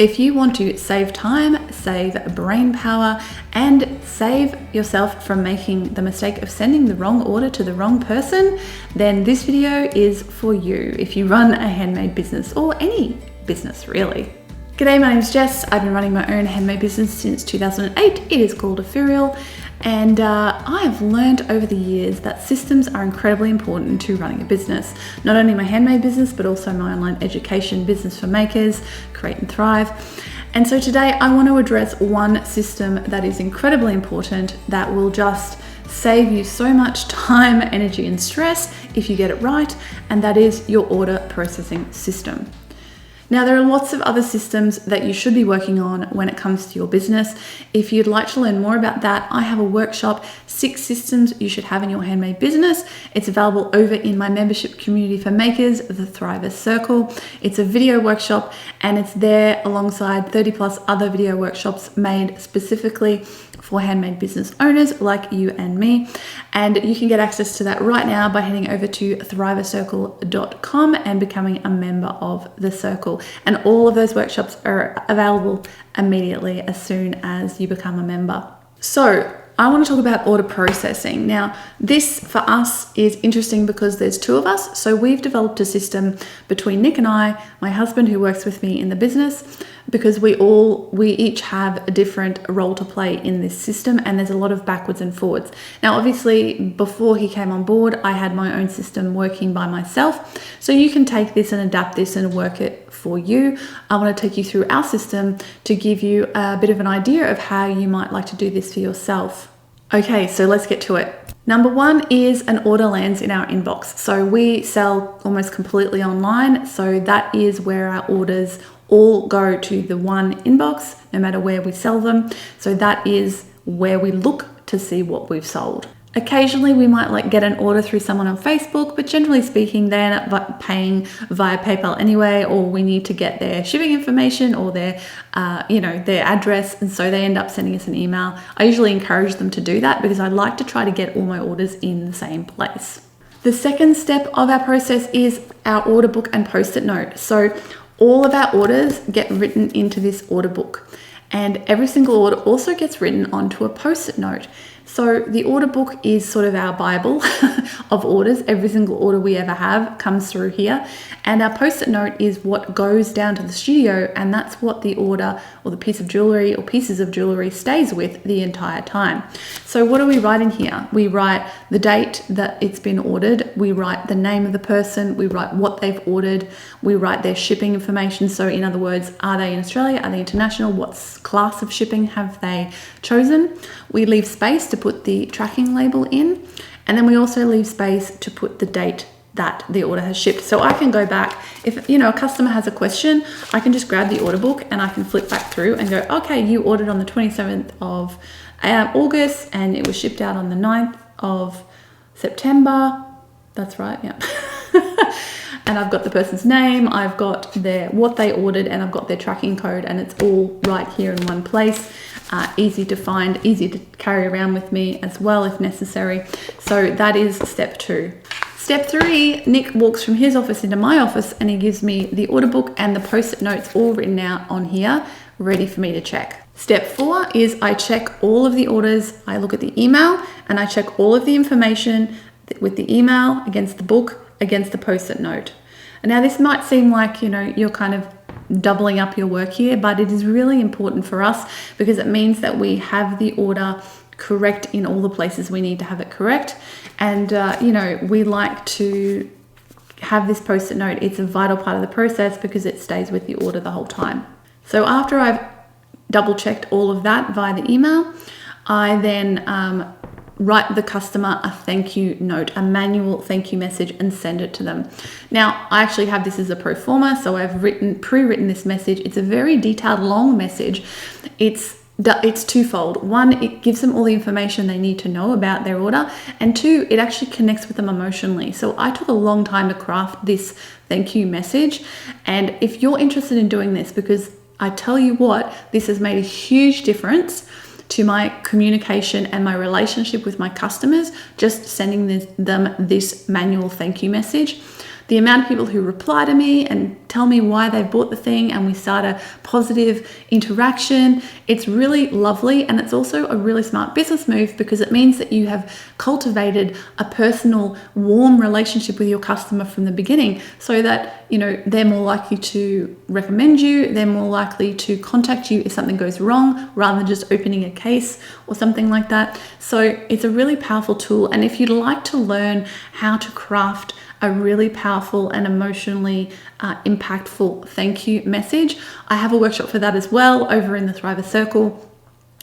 If you want to save time, save brain power, and save yourself from making the mistake of sending the wrong order to the wrong person, then this video is for you if you run a handmade business or any business really. G'day, my name's Jess. I've been running my own handmade business since 2008. It is called Ethereal, and I have learned over the years that systems are incredibly important to running a business. Not only my handmade business, but also my online education business for makers, Create and Thrive. And so today I want to address one system that is incredibly important that will just save you so much time, energy, and stress if you get it right, and that is your order processing system. Now, there are lots of other systems that you should be working on when it comes to your business. If you'd like to learn more about that, I have a workshop, 6 systems you should have in your handmade business. It's available over in my membership community for makers, the Thrivers Circle. It's a video workshop, and it's there alongside 30 plus other video workshops made specifically for handmade business owners like you and me. And you can get access to that right now by heading over to thrivercircle.com and becoming a member of the circle. And all of those workshops are available immediately as soon as you become a member. So I want to talk about order processing. Now, this for us is interesting because there's 2 of us. So we've developed a system between Nick and I, my husband who works with me in the business, because we each have a different role to play in this system, and there's a lot of backwards and forwards. Now, obviously, before he came on board, I had my own system working by myself. So you can take this and adapt this and work it for you. I want to take you through our system to give you a bit of an idea of how you might like to do this for yourself. Okay, so let's get to it. Number 1 is an order lands in our inbox. So we sell almost completely online. So that is where our orders all go to the one inbox, no matter where we sell them. So that is where we look to see what we've sold. Occasionally we might get an order through someone on Facebook, but generally speaking, they're not paying via PayPal anyway, or we need to get their shipping information or their address. And so they end up sending us an email. I usually encourage them to do that because I like to try to get all my orders in the same place. The second step of our process is our order book and post-it note. So all of our orders get written into this order book, and every single order also gets written onto a post-it note. So the order book is sort of our Bible of orders. Every single order we ever have comes through here. And our post-it note is what goes down to the studio, and that's what the order or the piece of jewellery or pieces of jewellery stays with the entire time. So what do we write in here? We write the date that it's been ordered. We write the name of the person. We write what they've ordered. We write their shipping information. So in other words, are they in Australia? Are they international? What class of shipping have they chosen? We leave space to put the tracking label in, and then we also leave space to put the date that the order has shipped. So I can go back, if a customer has a question, I can just grab the order book and I can flip back through and go, okay, you ordered on the 27th of August and it was shipped out on the 9th of September. That's right, yeah. And I've got the person's name, I've got what they ordered, and I've got their tracking code, and it's all right here in one place. Easy to find, easy to carry around with me as well if necessary. So that is step 2. Step 3, Nick walks from his office into my office and he gives me the order book and the post-it notes all written out on here, ready for me to check. Step 4 is I check all of the orders. I look at the email and I check all of the information with the email against the book, against the post-it note. And now this might seem like, you're kind of doubling up your work here, but it is really important for us because it means that we have the order correct in all the places we need to have it correct. And, we like to have this post-it note. It's a vital part of the process because it stays with the order the whole time. So after I've double checked all of that via the email, I then write the customer a thank you note, a manual thank you message, and send it to them. Now, I actually have this as a pro forma, so I've pre-written this message. It's a very detailed, long message. It's twofold. 1, it gives them all the information they need to know about their order, and 2, it actually connects with them emotionally. So I took a long time to craft this thank you message, and if you're interested in doing this, because I tell you what, this has made a huge difference to my communication and my relationship with my customers, just sending them this manual thank you message. the amount of people who reply to me and tell me why they bought the thing, and we start a positive interaction, it's really lovely. And it's also a really smart business move because it means that you have cultivated a personal, warm relationship with your customer from the beginning, so that, you know, they're more likely to recommend you, they're more likely to contact you if something goes wrong, rather than just opening a case or something like that. So it's a really powerful tool. And if you'd like to learn how to craft a really powerful and emotionally impactful thank you message, I have a workshop for that as well over in the Thriver Circle.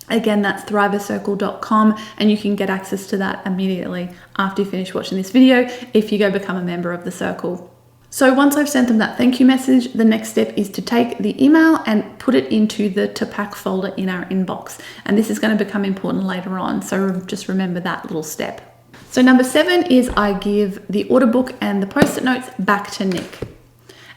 Again, that's thrivercircle.com, and you can get access to that immediately after you finish watching this video if you go become a member of the circle. So once I've sent them that thank you message, the next step is to take the email and put it into the to pack folder in our inbox. And this is going to become important later on, so just remember that little step. So number 7 is I give the order book and the post-it notes back to Nick.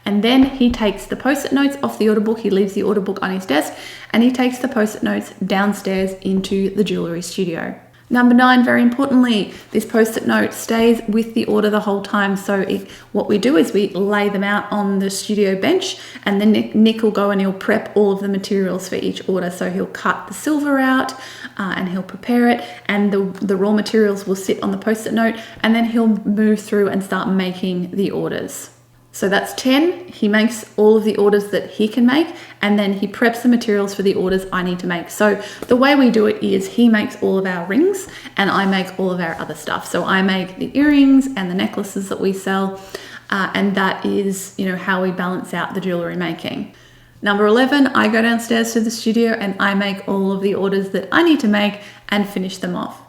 And then he takes the post-it notes off the order book, he leaves the order book on his desk, and he takes the post-it notes downstairs into the jewellery studio. Number 9, very importantly, this post-it note stays with the order the whole time. So what we do is we lay them out on the studio bench, and then Nick will go and he'll prep all of the materials for each order. So he'll cut the silver out and he'll prepare it, and the raw materials will sit on the post-it note, and then he'll move through and start making the orders. So that's 10. He makes all of the orders that he can make, and then he preps the materials for the orders I need to make. So the way we do it is he makes all of our rings and I make all of our other stuff. So I make the earrings and the necklaces that we sell, and that is, you know, how we balance out the jewellery making. Number 11, I go downstairs to the studio and I make all of the orders that I need to make and finish them off.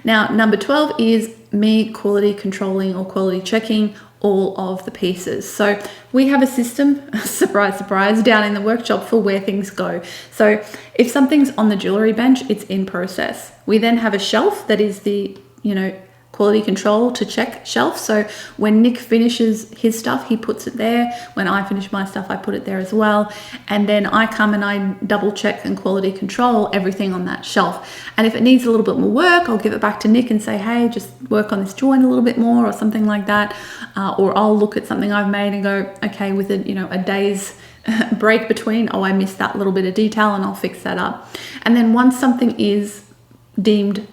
Now, number 12 is me quality controlling or quality checking all of the pieces. So we have a system, surprise, surprise, down in the workshop for where things go. So if something's on the jewellery bench, it's in process. We then have a shelf that is the, you know, quality control to check shelf. So when Nick finishes his stuff, he puts it there. When I finish my stuff, I put it there as well. And then I come and I double check and quality control everything on that shelf. And if it needs a little bit more work, I'll give it back to Nick and say, hey, just work on this joint a little bit more or something like that. Or I'll look at something I've made and go, okay, with a, you know, a day's break between, oh, I missed that little bit of detail, and I'll fix that up. And then once something is deemed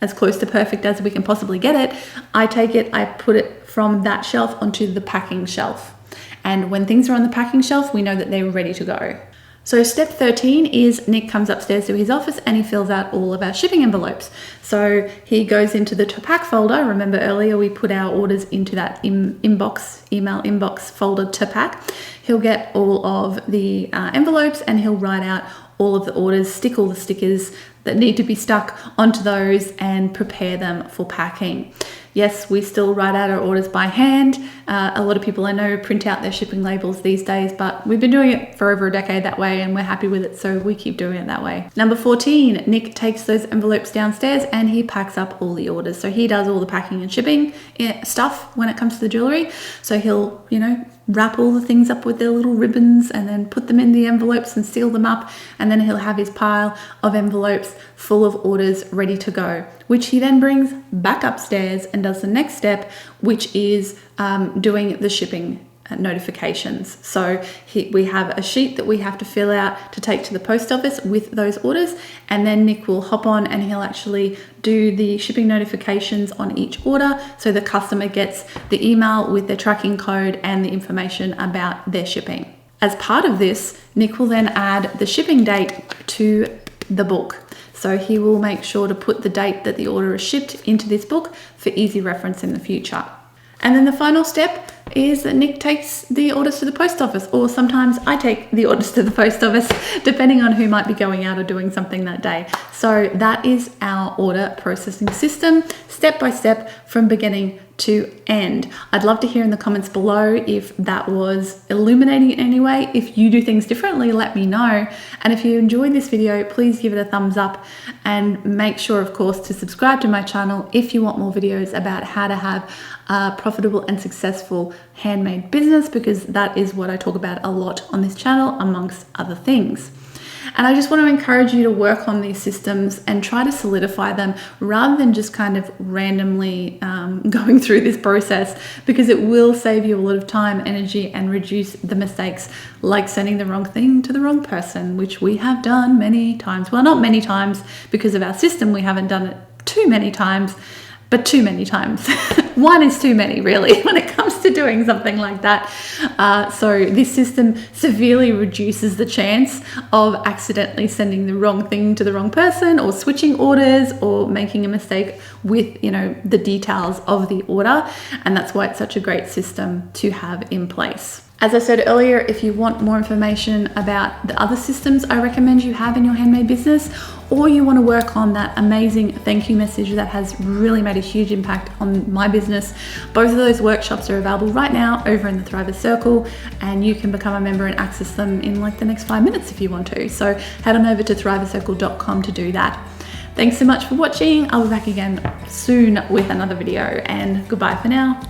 as close to perfect as we can possibly get it, I take it, I put it from that shelf onto the packing shelf. And when things are on the packing shelf, we know that they're ready to go. So step 13 is Nick comes upstairs to his office and he fills out all of our shipping envelopes. So he goes into the to pack folder. Remember earlier we put our orders into that email inbox folder to pack. He'll get all of the envelopes and he'll write out all of the orders, stick all the stickers that need to be stuck onto those, and prepare them for packing. Yes, we still write out our orders by hand. A lot of people I know print out their shipping labels these days, but we've been doing it for over a decade that way and we're happy with it, so we keep doing it that way. Number 14, Nick takes those envelopes downstairs and he packs up all the orders. So he does all the packing and shipping stuff when it comes to the jewellery. So he'll, you know, wrap all the things up with their little ribbons and then put them in the envelopes and seal them up, and then he'll have his pile of envelopes full of orders ready to go, which he then brings back upstairs and does the next step, which is doing the shipping notifications. So we have a sheet that we have to fill out to take to the post office with those orders, and then Nick will hop on and he'll actually do the shipping notifications on each order, so the customer gets the email with their tracking code and the information about their shipping. As part of this, Nick will then add the shipping date to the book. So he will make sure to put the date that the order is shipped into this book for easy reference in the future. And then the final step is that Nick takes the orders to the post office, or sometimes I take the orders to the post office, depending on who might be going out or doing something that day. So that is our order processing system, step by step from beginning to end. I'd love to hear in the comments below if that was illuminating in any way. If you do things differently, let me know. And if you enjoyed this video, please give it a thumbs up, and make sure, of course, to subscribe to my channel if you want more videos about how to have a profitable and successful handmade business, because that is what I talk about a lot on this channel, amongst other things. And I just want to encourage you to work on these systems and try to solidify them rather than just kind of randomly going through this process, because it will save you a lot of time, energy, and reduce the mistakes like sending the wrong thing to the wrong person, which we have done many times. Well, not many times because of our system. We haven't done it too many times, but too many times. One is too many, really, when it comes to doing something like that. So this system severely reduces the chance of accidentally sending the wrong thing to the wrong person, or switching orders, or making a mistake with, the details of the order. And that's why it's such a great system to have in place. As I said earlier, if you want more information about the other systems I recommend you have in your handmade business, or you want to work on that amazing thank you message that has really made a huge impact on my business, both of those workshops are available right now over in the Thrivers Circle, and you can become a member and access them in like the next 5 minutes if you want to. So head on over to thrivercircle.com to do that. Thanks so much for watching. I'll be back again soon with another video, and goodbye for now.